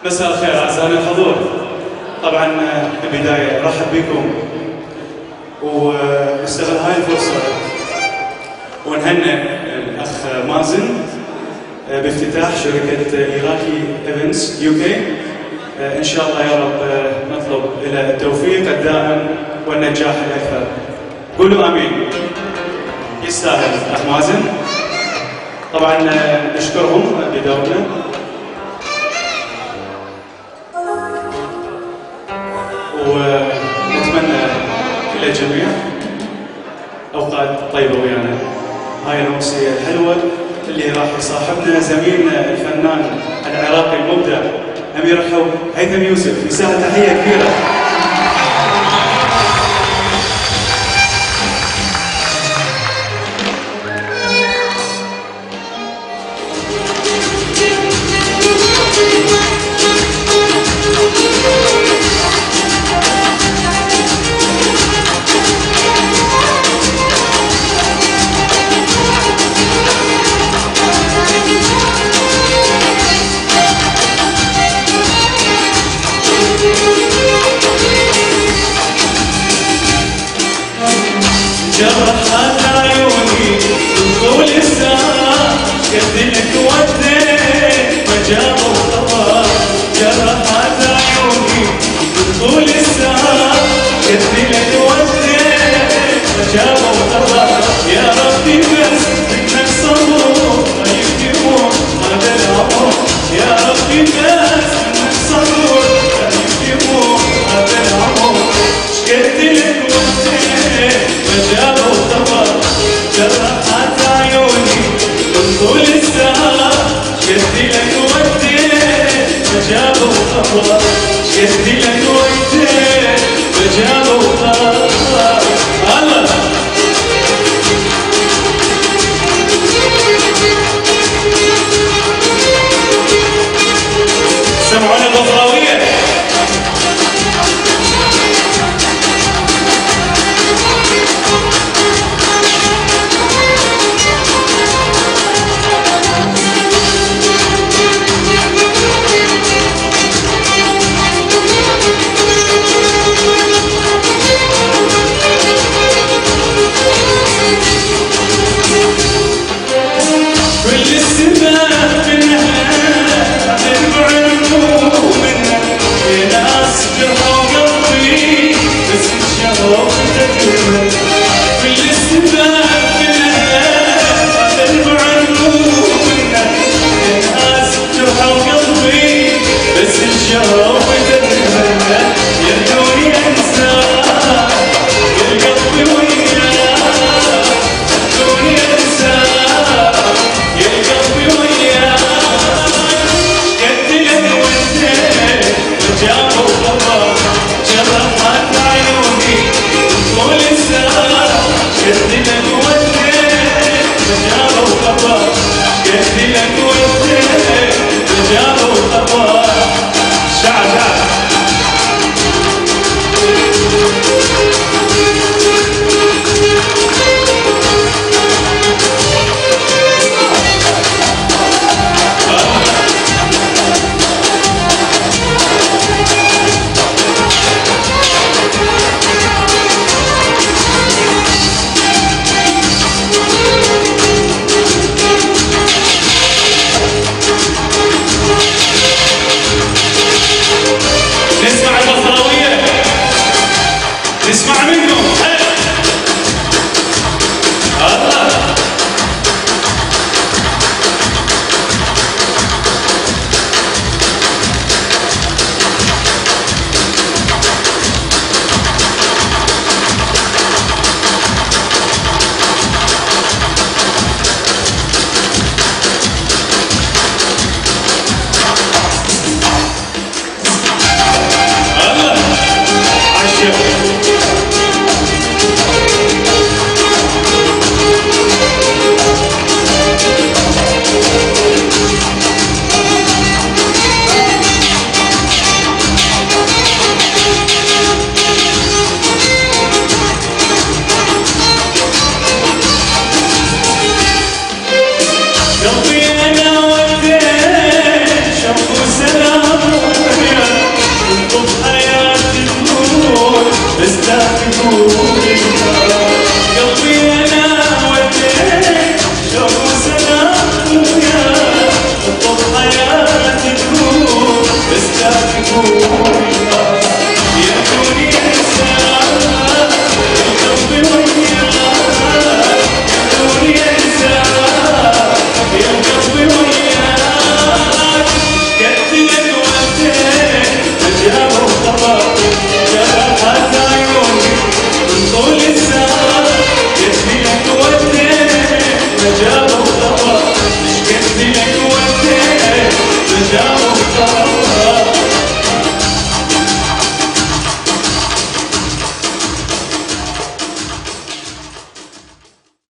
مساء الخير أعزائنا الحضور. طبعا بالبداية أرحب بكم ونستغل هاي الفرصة ونهنئ الأخ مازن بافتتاح شركة إيراكي إيفنتس UK. إن شاء الله يا رب نطلب إلى التوفيق الدائم والنجاح الأكثر. قولوا آمين. يستاهل أخ مازن. طبعا نشكرهم بدورنا. ونتمنى للجميع أوقات طيبة ويانا. هاي الأمسية الحلوة اللي راح يصاحبنا زميلنا الفنان العراقي المبدع أمير الحب هيثم يوسف. يساعد تحية كبيرة. جرحت عيوني طول الساعة قد الكوارث